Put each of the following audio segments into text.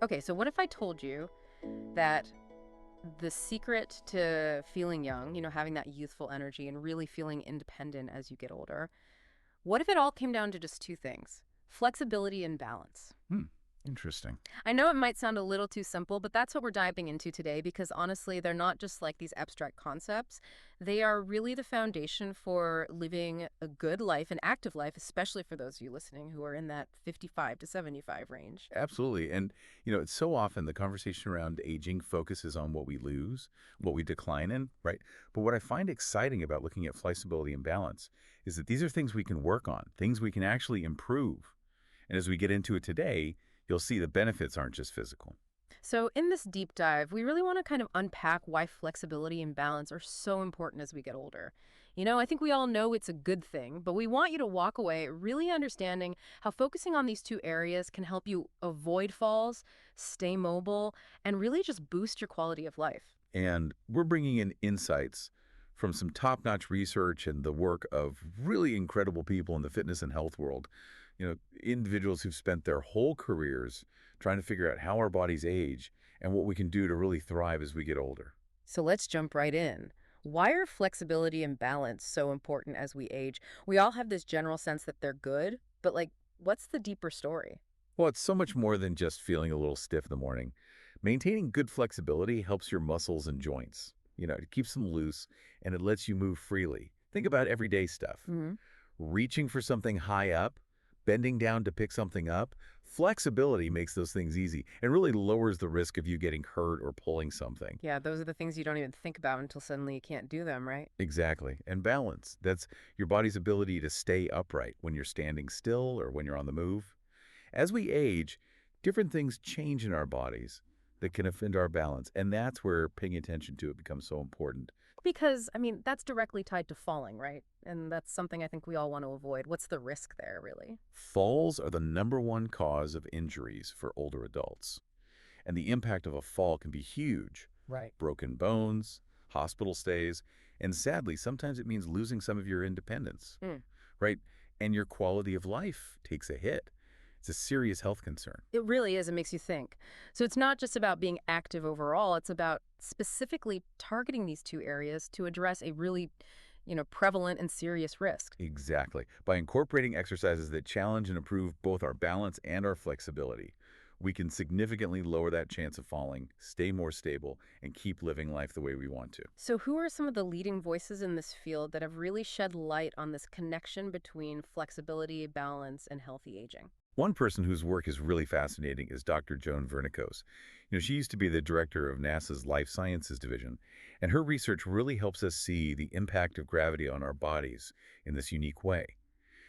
Okay, so what if I told you that the secret to feeling young, having that youthful energy and really feeling independent as you get older, what if it all came down to just two things? Flexibility and balance. Hmm. Interesting. I know it might sound a little too simple, but that's what we're diving into today because honestly, they're not just like these abstract concepts. They are really the foundation for living a good life, an active life, especially for those of you listening who are in that 55 to 75 range. Absolutely. And, it's so often the conversation around aging focuses on what we lose, what we decline in, right? But what I find exciting about looking at flexibility and balance is that these are things we can work on, things we can actually improve. And as we get into it today, you'll see the benefits aren't just physical. So, in this deep dive, we really want to kind of unpack why flexibility and balance are so important as we get older. I think we all know it's a good thing, but we want you to walk away really understanding how focusing on these two areas can help you avoid falls, stay mobile, and really just boost your quality of life. And we're bringing in insights from some top-notch research and the work of really incredible people in the fitness and health world. Individuals who've spent their whole careers trying to figure out how our bodies age and what we can do to really thrive as we get older. So, let's jump right in. Why are flexibility and balance so important as we age? We all have this general sense that they're good, but what's the deeper story? Well, it's so much more than just feeling a little stiff in the morning. Maintaining good flexibility helps your muscles and joints. It keeps them loose and it lets you move freely. Think about everyday stuff. Reaching for something high up, bending down to pick something up. Flexibility makes those things easy and really lowers the risk of you getting hurt or pulling something. Yeah, those are the things you don't even think about until suddenly you can't do them, right? Exactly. And balance. That's your body's ability to stay upright when you're standing still or when you're on the move. As we age, different things change in our bodies that can offend our balance. And that's where paying attention to it becomes so important. Because, I mean, that's directly tied to falling, right? And that's something I think we all want to avoid. What's the risk there, really? Falls are the #1 cause of injuries for older adults. And the impact of a fall can be huge. Right. Broken bones, hospital stays, and sadly, sometimes it means losing some of your independence, Mm. right? And your quality of life takes a hit. It's a serious health concern. It really is. It makes you think. So it's not just about being active overall. It's about specifically targeting these two areas to address a really, prevalent and serious risk. Exactly. By incorporating exercises that challenge and improve both our balance and our flexibility, we can significantly lower that chance of falling, stay more stable, and keep living life the way we want to. So who are some of the leading voices in this field that have really shed light on this connection between flexibility, balance, and healthy aging? One person whose work is really fascinating is Dr. Joan Vernicos. She used to be the director of NASA's Life Sciences Division, and her research really helps us see the impact of gravity on our bodies in this unique way.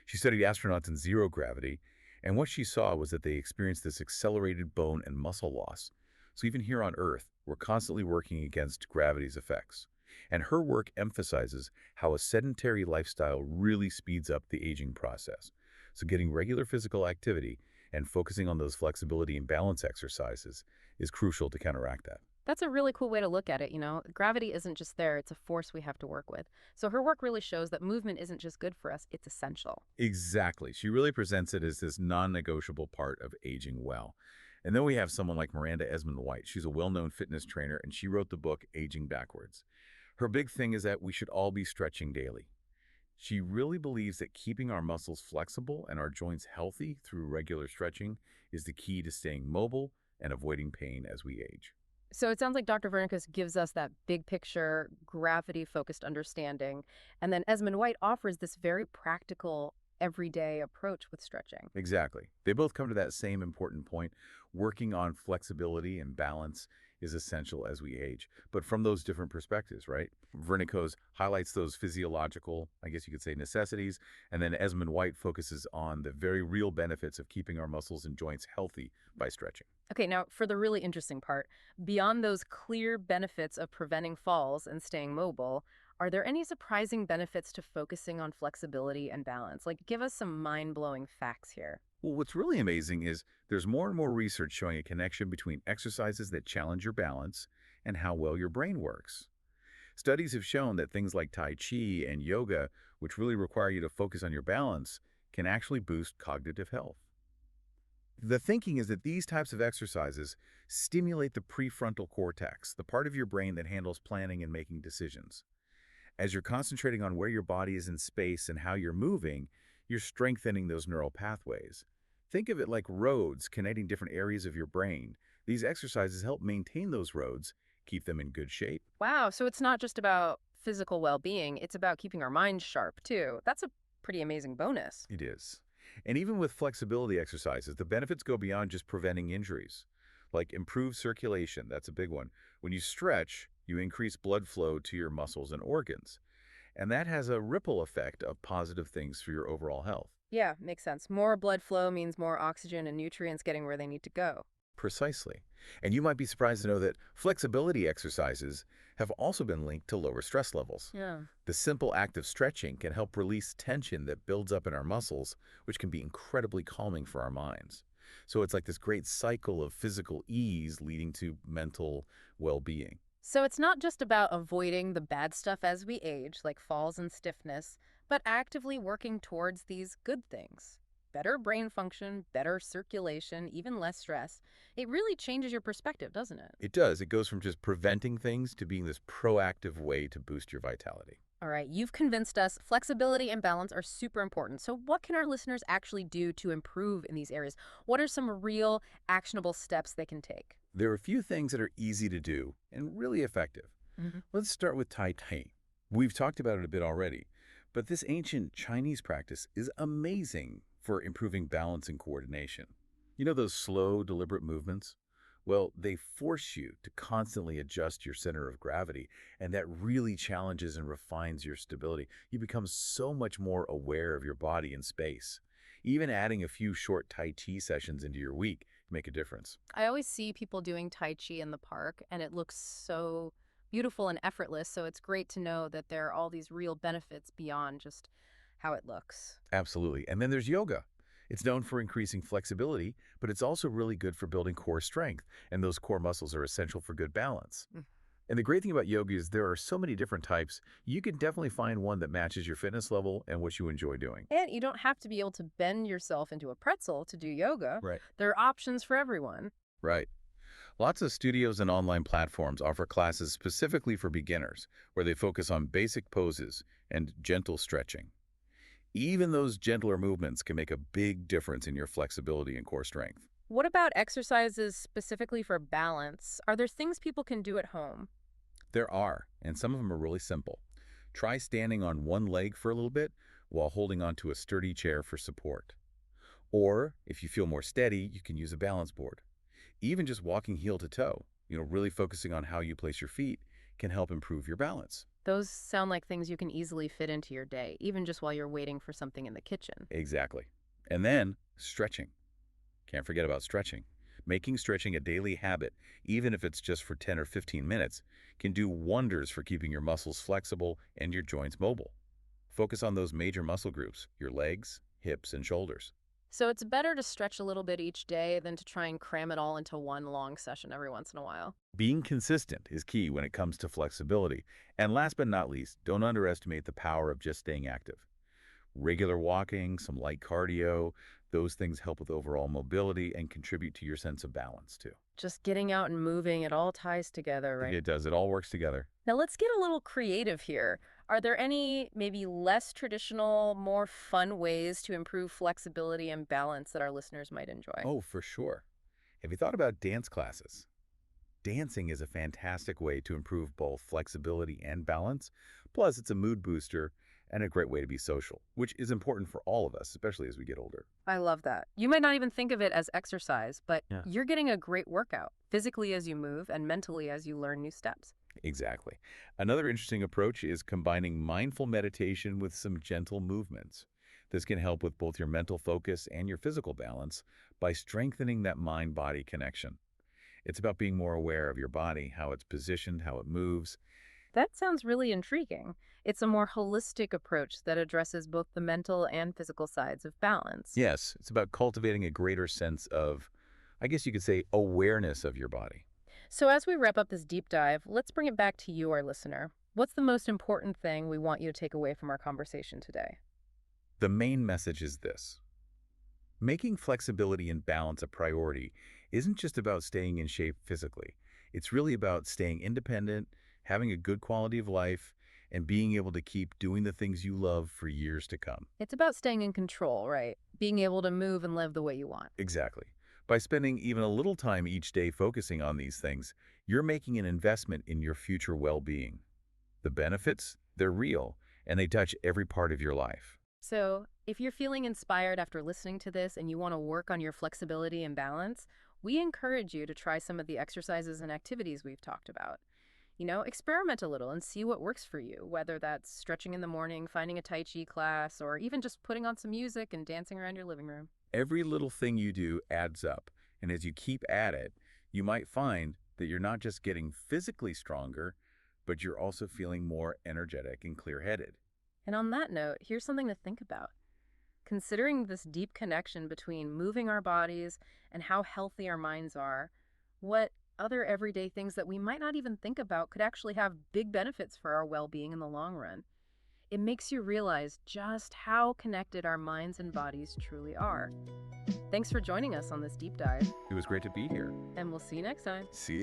She studied astronauts in zero gravity, and what she saw was that they experienced this accelerated bone and muscle loss. So even here on Earth, we're constantly working against gravity's effects. And her work emphasizes how a sedentary lifestyle really speeds up the aging process. So getting regular physical activity and focusing on those flexibility and balance exercises is crucial to counteract that. That's a really cool way to look at it, Gravity isn't just there, it's a force we have to work with. So her work really shows that movement isn't just good for us, it's essential. Exactly. She really presents it as this non-negotiable part of aging well. And then we have someone like Miranda Esmond White. She's a well-known fitness trainer, and she wrote the book Aging Backwards. Her big thing is that we should all be stretching daily. She really believes that keeping our muscles flexible and our joints healthy through regular stretching is the key to staying mobile and avoiding pain as we age. So it sounds like Dr. Vernicus gives us that big picture, gravity-focused understanding, and then Esmond White offers this very practical, everyday approach with stretching. Exactly. They both come to that same important point. Working on flexibility and balance is essential as we age, but from those different perspectives, right? Vernicos highlights those physiological, I guess you could say, necessities, and then Esmond White focuses on the very real benefits of keeping our muscles and joints healthy by stretching. Okay, now for the really interesting part, beyond those clear benefits of preventing falls and staying mobile, are there any surprising benefits to focusing on flexibility and balance? Give us some mind-blowing facts here. Well, what's really amazing is there's more and more research showing a connection between exercises that challenge your balance and how well your brain works. Studies have shown that things like Tai Chi and yoga, which really require you to focus on your balance, can actually boost cognitive health. The thinking is that these types of exercises stimulate the prefrontal cortex, the part of your brain that handles planning and making decisions. As you're concentrating on where your body is in space and how you're moving, you're strengthening those neural pathways. Think of it like roads connecting different areas of your brain. These exercises help maintain those roads, keep them in good shape. Wow, so it's not just about physical well-being, it's about keeping our minds sharp too. That's a pretty amazing bonus. It is. And even with flexibility exercises, the benefits go beyond just preventing injuries. Like improved circulation, that's a big one. When you stretch, you increase blood flow to your muscles and organs. And that has a ripple effect of positive things for your overall health. Yeah, makes sense. More blood flow means more oxygen and nutrients getting where they need to go. Precisely. And you might be surprised to know that flexibility exercises have also been linked to lower stress levels. Yeah. The simple act of stretching can help release tension that builds up in our muscles, which can be incredibly calming for our minds. So it's like this great cycle of physical ease leading to mental well-being. So it's not just about avoiding the bad stuff as we age, like falls and stiffness, but actively working towards these good things. Better brain function, better circulation, even less stress. It really changes your perspective, doesn't it? It does. It goes from just preventing things to being this proactive way to boost your vitality. All right, you've convinced us flexibility and balance are super important. So, what can our listeners actually do to improve in these areas? What are some real actionable steps they can take? There are a few things that are easy to do and really effective. Hmm. Let's start with Tai Chi. We've talked about it a bit already, but this ancient Chinese practice is amazing for improving balance and coordination. You know those slow, deliberate movements? Well, they force you to constantly adjust your center of gravity, and that really challenges and refines your stability. You become so much more aware of your body and space. Even adding a few short Tai Chi sessions into your week can make a difference. I always see people doing Tai Chi in the park, and it looks so beautiful and effortless. So, it's great to know that there are all these real benefits beyond just how it looks. Absolutely. And then there's yoga. It's known for increasing flexibility, but it's also really good for building core strength, and those core muscles are essential for good balance. And the great thing about yoga is there are so many different types. You can definitely find one that matches your fitness level and what you enjoy doing. And you don't have to be able to bend yourself into a pretzel to do yoga. Right. There are options for everyone. Right. Lots of studios and online platforms offer classes specifically for beginners, where they focus on basic poses and gentle stretching. Even those gentler movements can make a big difference in your flexibility and core strength. What about exercises specifically for balance? Are there things people can do at home? There are, and some of them are really simple. Try standing on one leg for a little bit while holding onto a sturdy chair for support. Or, if you feel more steady, you can use a balance board. Even just walking heel to toe, really focusing on how you place your feet can help improve your balance. Those sound like things you can easily fit into your day, even just while you're waiting for something in the kitchen. Exactly. And then, stretching. Can't forget about stretching. Making stretching a daily habit, even if it's just for 10 or 15 minutes, can do wonders for keeping your muscles flexible and your joints mobile. Focus on those major muscle groups, your legs, hips, and shoulders. So it's better to stretch a little bit each day than to try and cram it all into one long session every once in a while. Being consistent is key when it comes to flexibility. And last but not least, don't underestimate the power of just staying active. Regular walking, some light cardio, those things help with overall mobility and contribute to your sense of balance too. Just getting out and moving, it all ties together, right? It does. It all works together. Now let's get a little creative here. Are there any maybe less traditional, more fun ways to improve flexibility and balance that our listeners might enjoy? Oh, for sure. Have you thought about dance classes? Dancing is a fantastic way to improve both flexibility and balance. Plus, it's a mood booster and a great way to be social, which is important for all of us, especially as we get older. I love that. You might not even think of it as exercise, but Yeah. you're getting a great workout, physically as you move and mentally as you learn new steps. Exactly. Another interesting approach is combining mindful meditation with some gentle movements. This can help with both your mental focus and your physical balance by strengthening that mind-body connection. It's about being more aware of your body, how it's positioned, how it moves. That sounds really intriguing. It's a more holistic approach that addresses both the mental and physical sides of balance. Yes, it's about cultivating a greater sense of, I guess you could say, awareness of your body. So, as we wrap up this deep dive, let's bring it back to you, our listener. What's the most important thing we want you to take away from our conversation today? The main message is this. Making flexibility and balance a priority isn't just about staying in shape physically. It's really about staying independent, having a good quality of life, and being able to keep doing the things you love for years to come. It's about staying in control, right? Being able to move and live the way you want. Exactly. By spending even a little time each day focusing on these things, you're making an investment in your future well-being. The benefits, they're real, and they touch every part of your life. So, if you're feeling inspired after listening to this and you want to work on your flexibility and balance, we encourage you to try some of the exercises and activities we've talked about. Experiment a little and see what works for you, whether that's stretching in the morning, finding a Tai Chi class, or even just putting on some music and dancing around your living room. Every little thing you do adds up, and as you keep at it, you might find that you're not just getting physically stronger, but you're also feeling more energetic and clear-headed. And on that note, here's something to think about. Considering this deep connection between moving our bodies and how healthy our minds are, what other everyday things that we might not even think about could actually have big benefits for our well being in the long run? It makes you realize just how connected our minds and bodies truly are. Thanks for joining us on this deep dive, It was great to be here. and we'll see you next time. See